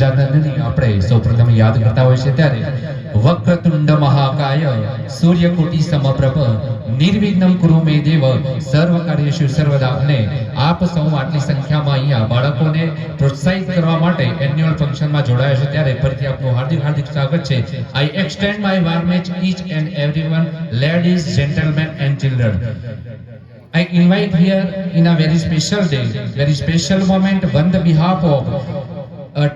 આપણે સૌપ્રથમ યાદ કરતા હોય છે ત્યારે વક્રતુંડ મહાકાય સૂર્યકોટી સમપ્રભ નિર્વિઘ્નમ કુરુ મે દેવ સર્વ કાર્યેષુ સર્વદા. અને આપ સૌ આટલી સંખ્યામાં અહીંયા બાળકોને પ્રોત્સાહિત કરવા માટે એન્યુઅલ ફંક્શનમાં જોડાયા છે ત્યારે ફરીથી આપનું હાર્દિક હાર્દિક સ્વાગત છે. I extend my warm each and everyone, ladies, gentlemen and children. I invite here in a very special day, very special moment on the behalf of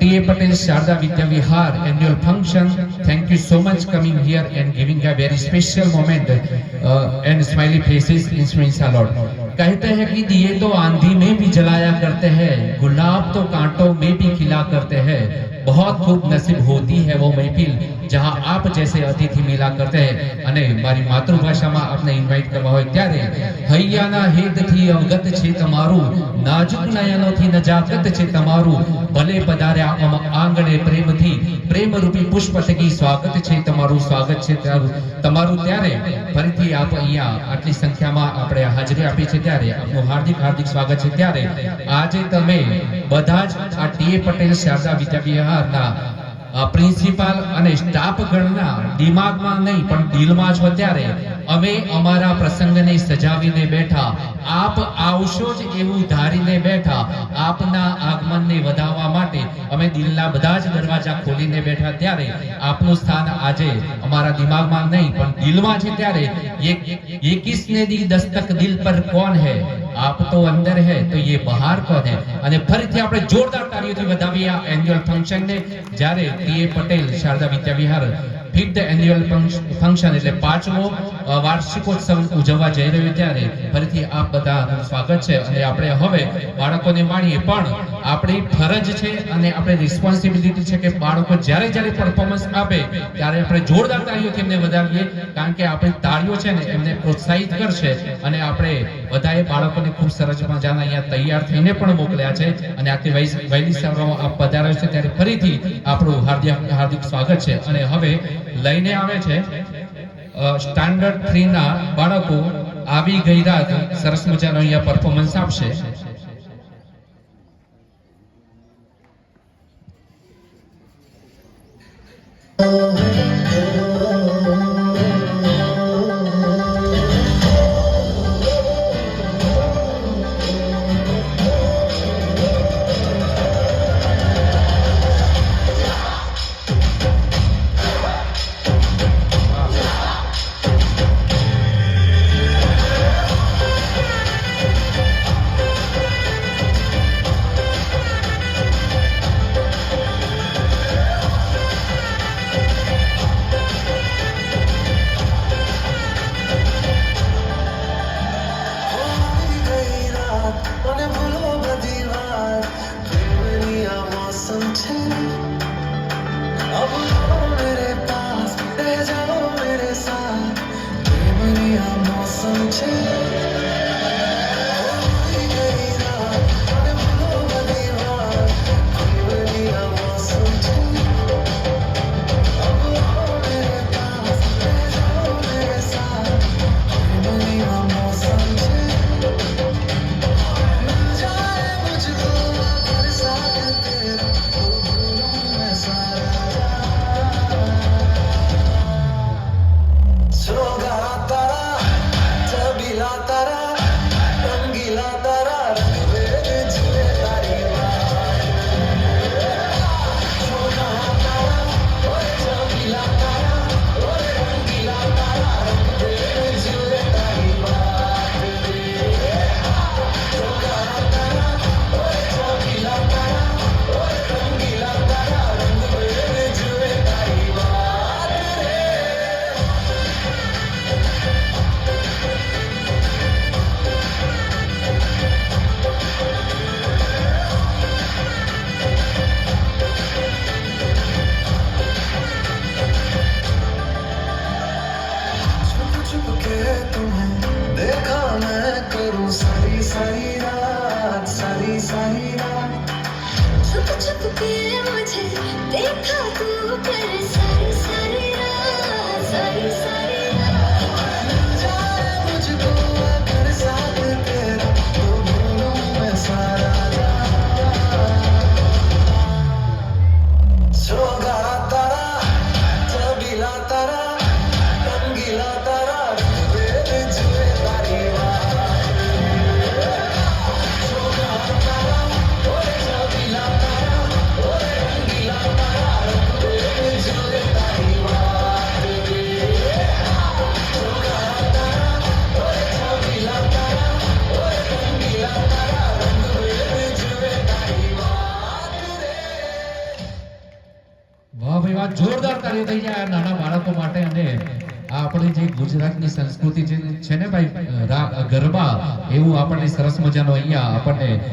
T.A. Patel Sharda Vidya Vihar annual function. Thank you so much coming here and giving a very special moment and smiley faces in Lord. कहते हैं कि दिए तो आंधी में भी जलाया करते हैं, गुलाब तो कांटों में भी खिला करते हैं. बहुत खूब नसीब होती है वो महफिल जहां आप जैसे अतिथि मिला करते हैं. અને મારી માતૃભાષામાં આપને ઇન્વાઇટ કરવા હોય ત્યારે હૈયાના હેતથી અવગત છે તમારું, નાજુક નયનોથી નજાકત છે તમારું, ભલે પધાર્યા આંગણે પ્રેમથી, પ્રેમરૂપી પુષ્પ થકી સ્વાગત છે તમારું, સ્વાગત છે તમારું. ત્યારે ફરીથી આપ અહીંયા આટલી સંખ્યામાં આપણે હાજરી આપી છે ત્યારે આપનું હાર્દિક હાર્દિક સ્વાગત છે. ત્યારે આજે તમે બધા જ આ ટી.એ. પટેલ શારદા વિદ્યા વિહારના પ્રિન્સિપાલ અને સ્ટાફ ગણના દિમાગમાં નહીં પણ દિલમાં છો. ત્યારે અમે અમારા પ્રસંગને સજાવીને બેઠા, આપ આવશો જ એવું ધારીને બેઠા, આપના આગમનને વધાવવા માટે અમે દિલના બધા જ દરવાજા ખોલીને બેઠા. ત્યારે આપનું સ્થાન આજે અમારા દિમાગમાં નહીં પણ દિલમાં છે. ત્યારે ये किसने दी दस्तक दिल पर कौन है, आप तो अंदर है तो ये बाहर कौन है. અને ફરીથી આપણે જોરદાર તાળીઓથી વધાવીએ આ એન્યુઅલ ફંક્શનને. જ્યારે ટી.એ. પટેલ શારદા વિદ્યા વિહાર 5th એન્યુઅલ ફંક્શન એટલે 5મો વાર્ષિકોત્સવ ઉજવવા જઈ રહ્યો. ત્યારે ફરીથી આપ બધાનું સ્વાગત છે. અને આપણે હવે બાળકોને માણીએ પણ આપણી ફરજ છે અને આપણે રિસ્પોન્સિબિલિટી છે કે બાળકો જ્યારે જ્યારે પરફોર્મન્સ આપે ત્યારે આપણે જોરદાર તાળીઓથી એમને વધાવીએ, કારણ કે આપણી તાળીઓ છે ને એમને પ્રોત્સાહિત કરશે. અને આપણે બધાએ બાળકોને ખૂબ સરસ મજાના અહીંયા તૈયાર થઈને પણ મોકલ્યા છે. અને આટલી વહેલી સવારમાં આપ પધાર્યા છે ત્યારે ફરીથી આપણું હાર્દિક હાર્દિક સ્વાગત છે. અને હવે લઈને આવે છે સ્ટાન્ડર્ડ 3 ના બાળકો આવી ગઈ રાત સરસ મજાનો અહીંયા પરફોર્મન્સ આપશે. ભાઈ વાત જોરદાર તાળીઓ થઈ જાય આ નાના બાળકો માટે. અને આ આપણી જે ગુજરાતની સંસ્કૃતિ જે છે ને ભાઈ ગરબા, એવું આપણને સરસ મજાનો અહીંયા આપણને